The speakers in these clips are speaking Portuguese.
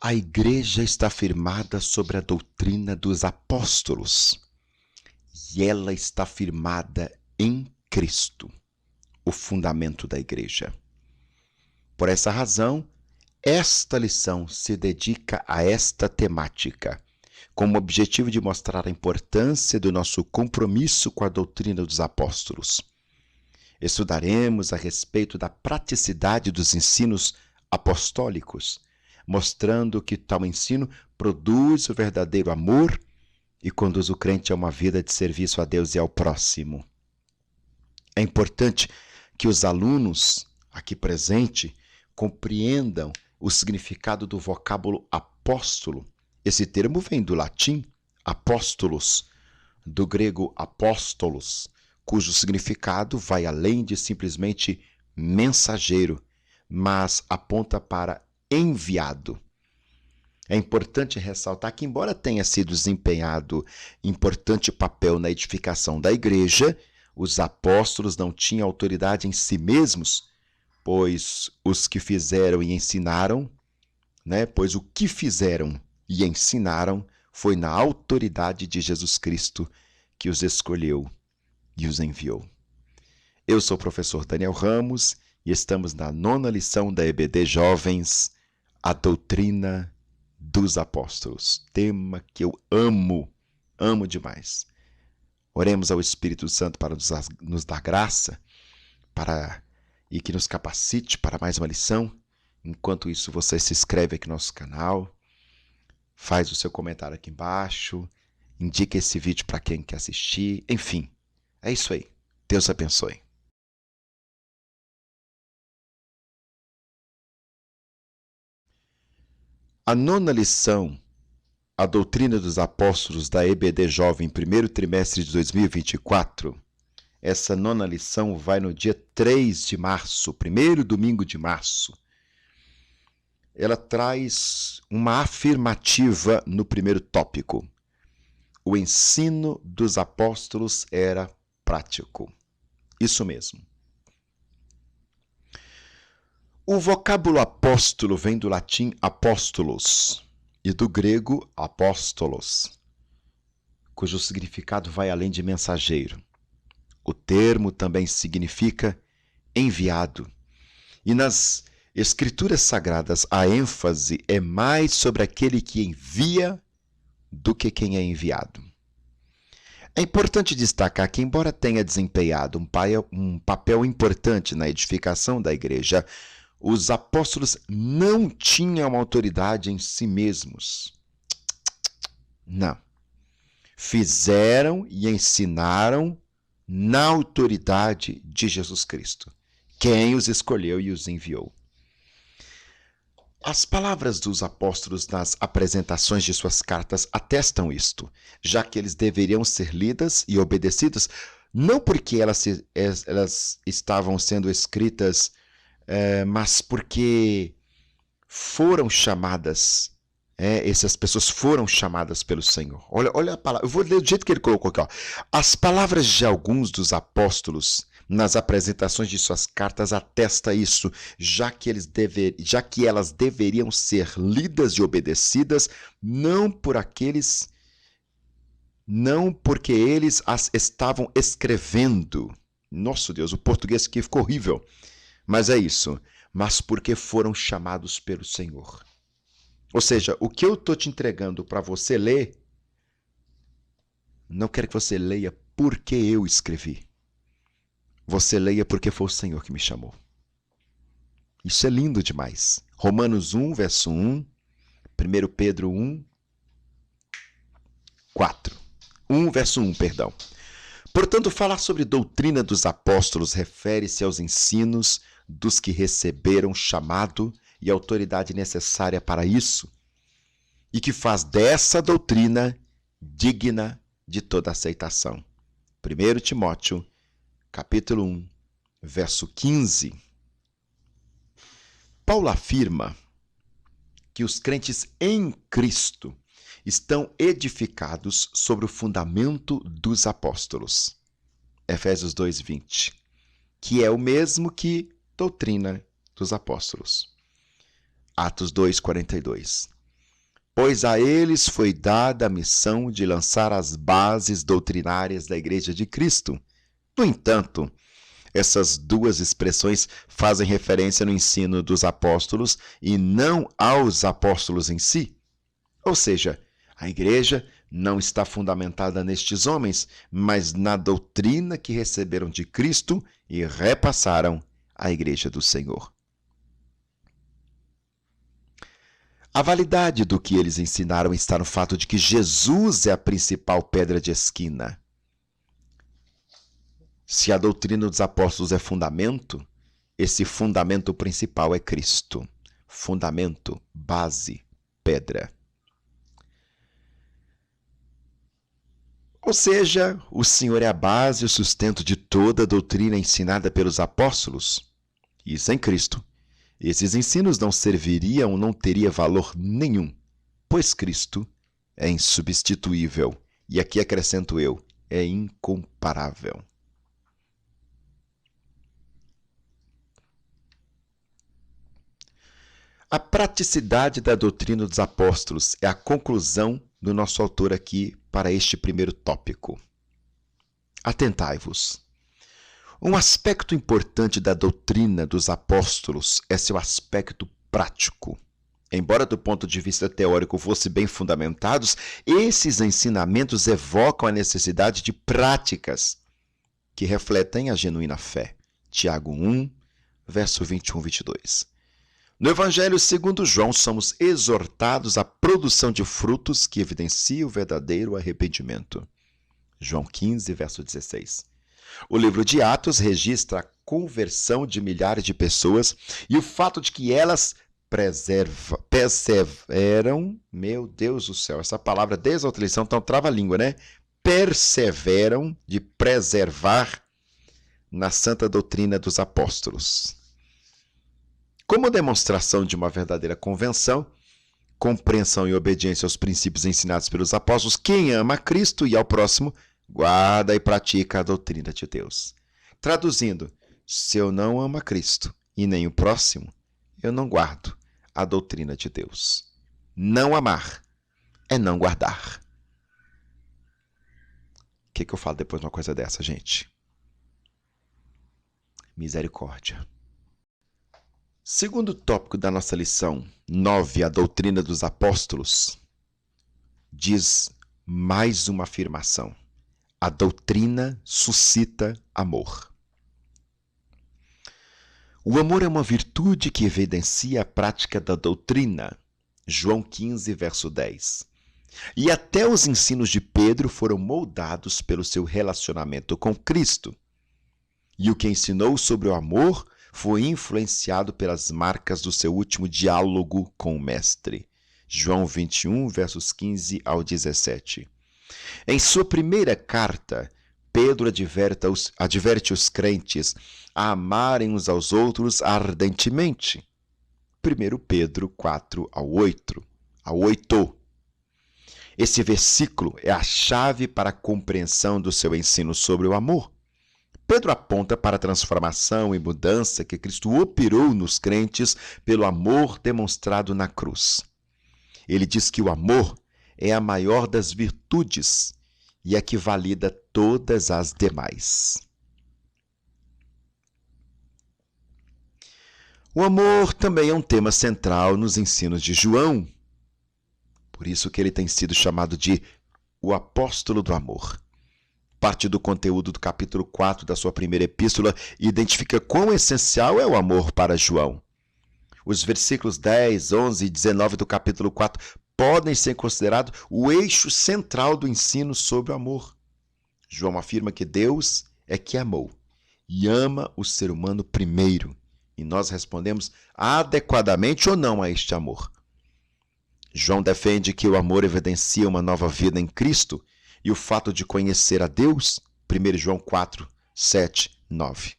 A igreja está firmada sobre a doutrina dos apóstolos e ela está firmada em Cristo, o fundamento da igreja. Por essa razão, esta lição se dedica a esta temática, com o objetivo de mostrar a importância do nosso compromisso com a doutrina dos apóstolos. Estudaremos a respeito da praticidade dos ensinos apostólicos, mostrando que tal ensino produz o verdadeiro amor e conduz o crente a uma vida de serviço a Deus e ao próximo. É importante que os alunos aqui presentes compreendam o significado do vocábulo apóstolo. Esse termo vem do latim apóstolos, do grego apóstolos, cujo significado vai além de simplesmente mensageiro, mas aponta para enviado. É importante ressaltar que, embora tenha sido desempenhado importante papel na edificação da igreja, os apóstolos não tinham autoridade em si mesmos, pois os que fizeram e ensinaram, pois o que fizeram e ensinaram foi na autoridade de Jesus Cristo que os escolheu e os enviou. Eu sou o professor Daniel Ramos e estamos na 9ª lição da EBD Jovens, a doutrina dos apóstolos. Tema que eu amo demais. Oremos ao Espírito Santo para nos dar graça e que nos capacite para mais uma lição. Enquanto isso, você se inscreve aqui no nosso canal, faz o seu comentário aqui embaixo, indica esse vídeo para quem quer assistir, enfim, é isso aí. Deus abençoe. A 9ª lição, a doutrina dos apóstolos da EBD Jovem, primeiro trimestre de 2024, essa 9ª lição vai no dia 3 de março, primeiro domingo de março. Ela traz uma afirmativa no primeiro tópico. O ensino dos apóstolos era prático. Isso mesmo. O vocábulo apóstolo vem do latim apóstolos e do grego apóstolos, cujo significado vai além de mensageiro. O termo também significa enviado. E nas Escrituras Sagradas, a ênfase é mais sobre aquele que envia do que quem é enviado. É importante destacar que, embora tenha desempenhado um papel importante na edificação da igreja, os apóstolos não tinham autoridade em si mesmos. Não. Fizeram e ensinaram na autoridade de Jesus Cristo, quem os escolheu e os enviou. As palavras dos apóstolos nas apresentações de suas cartas atestam isto, já que eles deveriam ser lidas e obedecidas, não porque elas estavam sendo escritas, mas porque foram chamadas, essas pessoas foram chamadas pelo Senhor. Olha a palavra, eu vou ler do jeito que ele colocou aqui. As palavras de alguns dos apóstolos nas apresentações de suas cartas atesta isso, já que elas deveriam ser lidas e obedecidas, não porque eles as estavam escrevendo. Nosso Deus, o português aqui ficou horrível. Mas é isso, mas porque foram chamados pelo Senhor. Ou seja, o que eu estou te entregando para você ler, não quero que você leia porque eu escrevi. Você leia porque foi o Senhor que me chamou. Isso é lindo demais. Romanos 1, verso 1, 1 Pedro 1, 4. 1, verso 1, perdão. Portanto, falar sobre doutrina dos apóstolos refere-se aos ensinos dos que receberam chamado e autoridade necessária para isso, e que faz dessa doutrina digna de toda aceitação. 1 Timóteo, capítulo 1, verso 15. Paulo afirma que os crentes em Cristo estão edificados sobre o fundamento dos apóstolos. Efésios 2, 20. Que é o mesmo que doutrina dos apóstolos. Atos 2, 42. pois a eles foi dada a missão de lançar as bases doutrinárias da Igreja de Cristo. No entanto, essas duas expressões fazem referência no ensino dos apóstolos e não aos apóstolos em si. Ou seja, a Igreja não está fundamentada nestes homens, mas na doutrina que receberam de Cristo e repassaram à Igreja do Senhor. A validade do que eles ensinaram está no fato de que Jesus é a principal pedra de esquina. Se a doutrina dos apóstolos é fundamento, esse fundamento principal é Cristo. Fundamento, base, pedra. Ou seja, o Senhor é a base e o sustento de toda a doutrina ensinada pelos apóstolos. E sem Cristo, esses ensinos não serviriam, não teria valor nenhum, pois Cristo é insubstituível. E aqui acrescento eu, é incomparável. A praticidade da doutrina dos apóstolos é a conclusão do nosso autor aqui para este primeiro tópico. Atentai-vos. Um aspecto importante da doutrina dos apóstolos é seu aspecto prático. Embora do ponto de vista teórico fossem bem fundamentados, esses ensinamentos evocam a necessidade de práticas que refletem a genuína fé. Tiago 1, verso 21 e 22. No Evangelho segundo João, somos exortados à produção de frutos que evidenciam o verdadeiro arrependimento. João 15, verso 16. O livro de Atos registra a conversão de milhares de pessoas e o fato de que elas perseveram, meu Deus do céu, essa palavra desde a outra lição então trava a língua, né? Perseveram de preservar na santa doutrina dos apóstolos. Como demonstração de uma verdadeira convenção, compreensão e obediência aos princípios ensinados pelos apóstolos, quem ama a Cristo e ao próximo, guarda e pratica a doutrina de Deus. Traduzindo, se eu não amo a Cristo e nem o próximo, eu não guardo a doutrina de Deus. Não amar é não guardar. O que eu falo depois de uma coisa dessa, gente? Misericórdia. Segundo tópico da nossa lição 9, a doutrina dos apóstolos, diz mais uma afirmação. A doutrina suscita amor. O amor é uma virtude que evidencia a prática da doutrina. João 15, verso 10. E até os ensinos de Pedro foram moldados pelo seu relacionamento com Cristo. E o que ensinou sobre o amor foi influenciado pelas marcas do seu último diálogo com o Mestre. João 21, versos 15 ao 17. Em sua primeira carta, Pedro adverte os crentes a amarem uns aos outros ardentemente. 1 Pedro 4 ao 8. Esse versículo é a chave para a compreensão do seu ensino sobre o amor. Pedro aponta para a transformação e mudança que Cristo operou nos crentes pelo amor demonstrado na cruz. Ele diz que o amor é a maior das virtudes e a que valida todas as demais. O amor também é um tema central nos ensinos de João. Por isso que ele tem sido chamado de o apóstolo do amor. Parte do conteúdo do capítulo 4 da sua primeira epístola identifica quão essencial é o amor para João. Os versículos 10, 11 e 19 do capítulo 4 podem ser considerados o eixo central do ensino sobre o amor. João afirma que Deus é que amou e ama o ser humano primeiro, e nós respondemos adequadamente ou não a este amor. João defende que o amor evidencia uma nova vida em Cristo e o fato de conhecer a Deus, 1 João 4, 7, 9.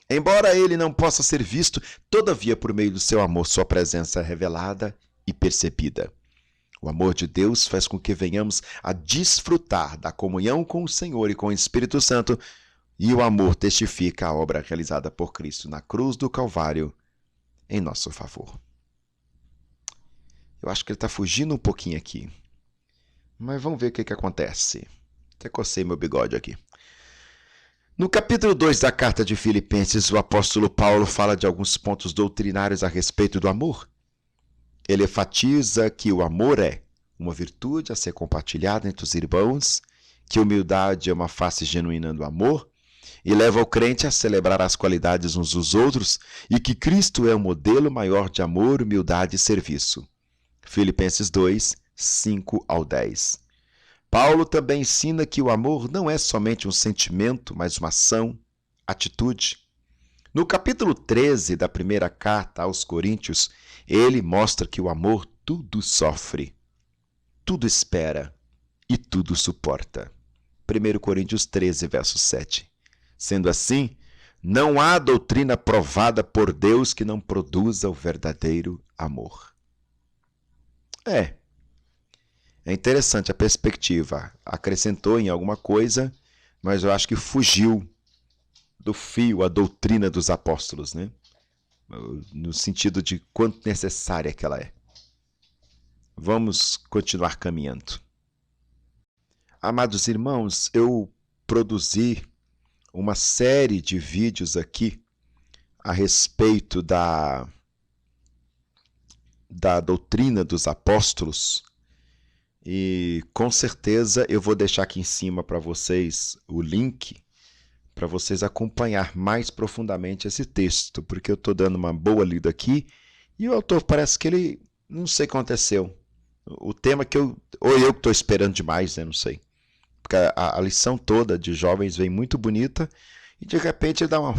Embora ele não possa ser visto, todavia por meio do seu amor sua presença é revelada e percebida. O amor de Deus faz com que venhamos a desfrutar da comunhão com o Senhor e com o Espírito Santo, e o amor testifica a obra realizada por Cristo na cruz do Calvário em nosso favor. Eu acho que ele está fugindo um pouquinho aqui. Mas vamos ver o que acontece. Até cocei meu bigode aqui. No capítulo 2 da carta de Filipenses, o apóstolo Paulo fala de alguns pontos doutrinários a respeito do amor. Ele enfatiza que o amor é uma virtude a ser compartilhada entre os irmãos, que a humildade é uma face genuína do amor, e leva o crente a celebrar as qualidades uns dos outros, e que Cristo é o modelo maior de amor, humildade e serviço. Filipenses 2, 5 ao 10. Paulo também ensina que o amor não é somente um sentimento, mas uma ação, atitude. No capítulo 13 da primeira carta aos Coríntios, ele mostra que o amor tudo sofre, tudo espera e tudo suporta. 1 Coríntios 13, verso 7. Sendo assim, não há doutrina provada por Deus que não produza o verdadeiro amor. É interessante a perspectiva. Acrescentou em alguma coisa, mas eu acho que fugiu do fio a doutrina dos apóstolos, né? No sentido de quanto necessária que ela é. Vamos continuar caminhando. Amados irmãos, eu produzi uma série de vídeos aqui a respeito da doutrina dos apóstolos e com certeza eu vou deixar aqui em cima para vocês o link para vocês acompanhar mais profundamente esse texto, porque eu estou dando uma boa lida aqui e o autor parece que ele, não sei o que aconteceu, o tema que eu que estou esperando demais, né? Não sei, porque a lição toda de jovens vem muito bonita e de repente ele dá uma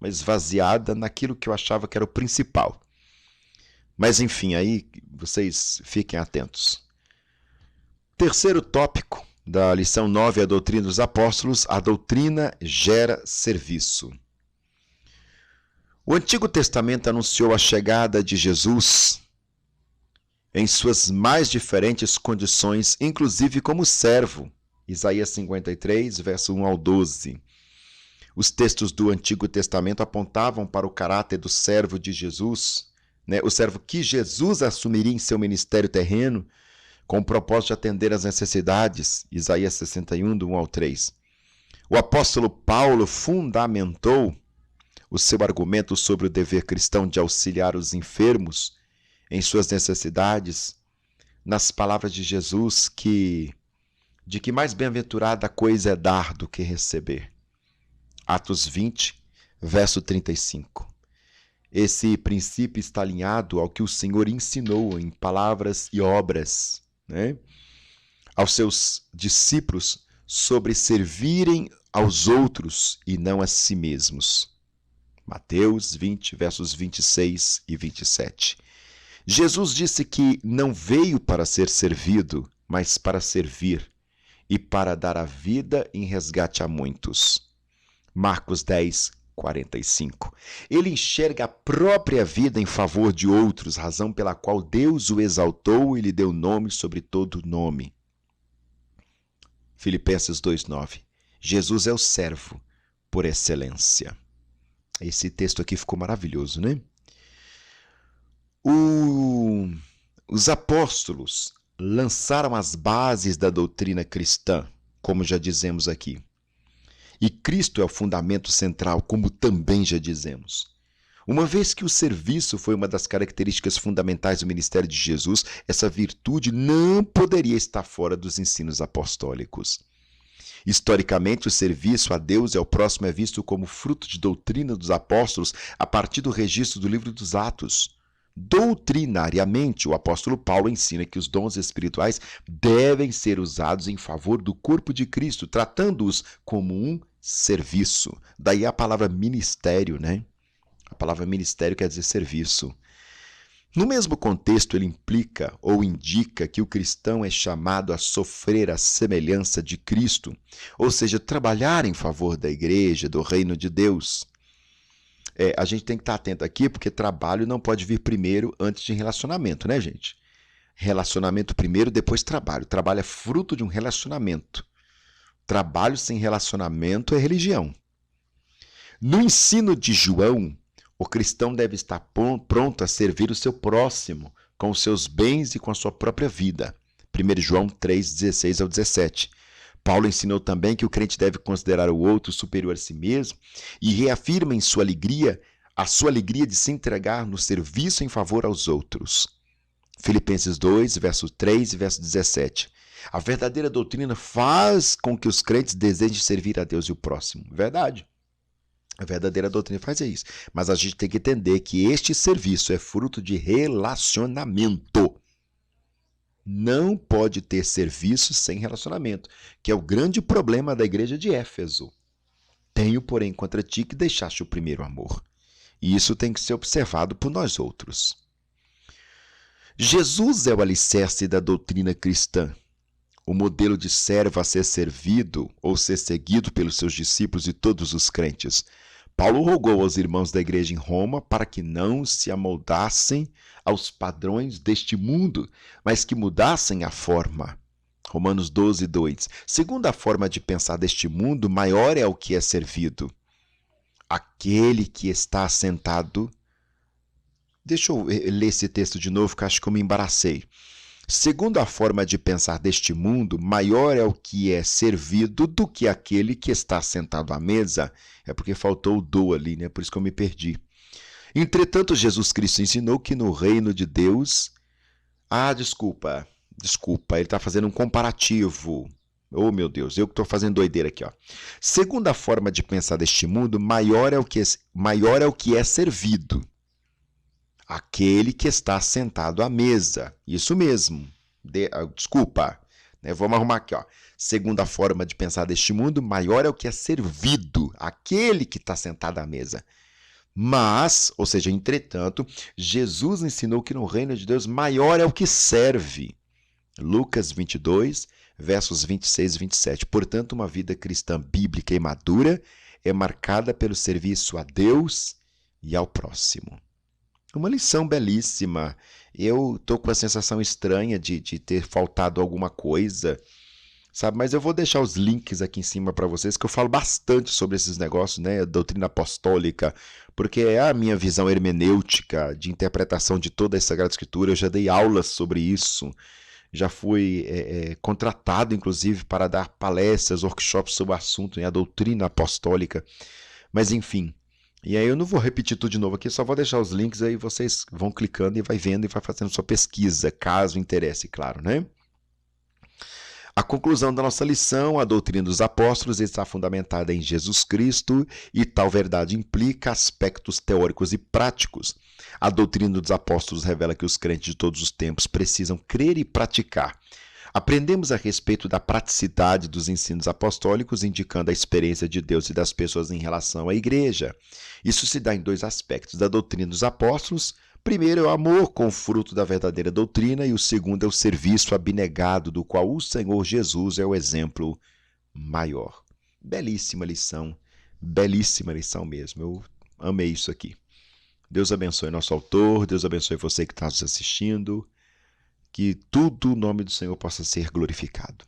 esvaziada naquilo que eu achava que era o principal. Mas enfim, aí vocês fiquem atentos. Terceiro tópico da lição 9, a doutrina dos apóstolos, a doutrina gera serviço. O Antigo Testamento anunciou a chegada de Jesus em suas mais diferentes condições, inclusive como servo. Isaías 53, verso 1 ao 12. Os textos do Antigo Testamento apontavam para o caráter do servo de Jesus, né? O servo que Jesus assumiria em seu ministério terreno, com o propósito de atender às necessidades, Isaías 61, do 1 ao 3. O apóstolo Paulo fundamentou o seu argumento sobre o dever cristão de auxiliar os enfermos em suas necessidades nas palavras de Jesus de que mais bem-aventurada coisa é dar do que receber. Atos 20, verso 35. Esse princípio está alinhado ao que o Senhor ensinou em palavras e obras, né, aos seus discípulos sobre servirem aos outros e não a si mesmos. Mateus 20, versos 26 e 27. Jesus disse que não veio para ser servido, mas para servir e para dar a vida em resgate a muitos. Marcos 10, 45. Ele enxerga a própria vida em favor de outros, razão pela qual Deus o exaltou e lhe deu nome sobre todo nome. Filipenses 2:9. Jesus é o servo por excelência. Esse texto aqui ficou maravilhoso, né? Os apóstolos lançaram as bases da doutrina cristã, como já dizemos aqui. E Cristo é o fundamento central, como também já dizemos. Uma vez que o serviço foi uma das características fundamentais do ministério de Jesus, essa virtude não poderia estar fora dos ensinos apostólicos. Historicamente, o serviço a Deus e ao próximo é visto como fruto de doutrina dos apóstolos a partir do registro do livro dos Atos. Doutrinariamente, o apóstolo Paulo ensina que os dons espirituais devem ser usados em favor do corpo de Cristo, tratando-os como um serviço. Daí a palavra ministério, né? A palavra ministério quer dizer serviço. No mesmo contexto, ele implica ou indica que o cristão é chamado a sofrer a semelhança de Cristo, ou seja, trabalhar em favor da igreja, do reino de Deus. A gente tem que estar atento aqui, porque trabalho não pode vir primeiro antes de relacionamento, né, gente? Relacionamento primeiro, depois trabalho. Trabalho é fruto de um relacionamento. Trabalho sem relacionamento é religião. No ensino de João, o cristão deve estar pronto a servir o seu próximo com os seus bens e com a sua própria vida. 1 João 3, 16 ao 17. Paulo ensinou também que o crente deve considerar o outro superior a si mesmo e reafirma em sua alegria a sua alegria de se entregar no serviço em favor aos outros. Filipenses 2, verso 3 e verso 17. A verdadeira doutrina faz com que os crentes desejem servir a Deus e o próximo. Verdade. A verdadeira doutrina faz isso. Mas a gente tem que entender que este serviço é fruto de relacionamento. Não pode ter serviço sem relacionamento, que é o grande problema da igreja de Éfeso. Tenho, porém, contra ti que deixaste o primeiro amor. E isso tem que ser observado por nós outros. Jesus é o alicerce da doutrina cristã, o modelo de servo a ser servido ou ser seguido pelos seus discípulos e todos os crentes. Paulo rogou aos irmãos da igreja em Roma para que não se amoldassem aos padrões deste mundo, mas que mudassem a forma. Romanos 12, 2. Segundo a forma de pensar deste mundo, maior é o que é servido. Aquele que está assentado... Deixa eu ler esse texto de novo, que acho que eu me embaracei. Segundo a forma de pensar deste mundo, maior é o que é servido do que aquele que está sentado à mesa. É porque faltou o do ali, né? Por isso que eu me perdi. Entretanto, Jesus Cristo ensinou que no reino de Deus... Desculpa, ele está fazendo um comparativo. Oh, meu Deus, eu que estou fazendo doideira aqui, ó. Segundo a forma de pensar deste mundo, maior é o que é servido. Aquele que está sentado à mesa. Isso mesmo. Desculpa. Vamos arrumar aqui, ó. Segundo a forma de pensar deste mundo, maior é o que é servido. Aquele que está sentado à mesa. Mas, ou seja, entretanto, Jesus ensinou que no reino de Deus maior é o que serve. Lucas 22, versos 26 e 27. Portanto, uma vida cristã bíblica e madura é marcada pelo serviço a Deus e ao próximo. Uma lição belíssima. Eu estou com a sensação estranha de ter faltado alguma coisa, sabe? Mas eu vou deixar os links aqui em cima para vocês, que eu falo bastante sobre esses negócios, né? A doutrina apostólica, porque é a minha visão hermenêutica de interpretação de toda a Sagrada Escritura. Eu já dei aulas sobre isso. Já fui contratado, inclusive, para dar palestras, workshops sobre o assunto, né? A doutrina apostólica. Mas, enfim... E aí eu não vou repetir tudo de novo aqui, só vou deixar os links, aí vocês vão clicando e vai vendo e vai fazendo sua pesquisa, caso interesse, claro, né? A conclusão da nossa lição, a doutrina dos apóstolos, está fundamentada em Jesus Cristo e tal verdade implica aspectos teóricos e práticos. A doutrina dos apóstolos revela que os crentes de todos os tempos precisam crer e praticar. Aprendemos a respeito da praticidade dos ensinos apostólicos, indicando a experiência de Deus e das pessoas em relação à igreja. Isso se dá em dois aspectos da doutrina dos apóstolos. Primeiro é o amor com o fruto da verdadeira doutrina e o segundo é o serviço abnegado, do qual o Senhor Jesus é o exemplo maior. Belíssima lição mesmo. Eu amei isso aqui. Deus abençoe nosso autor, Deus abençoe você que está nos assistindo. Que tudo o nome do Senhor possa ser glorificado.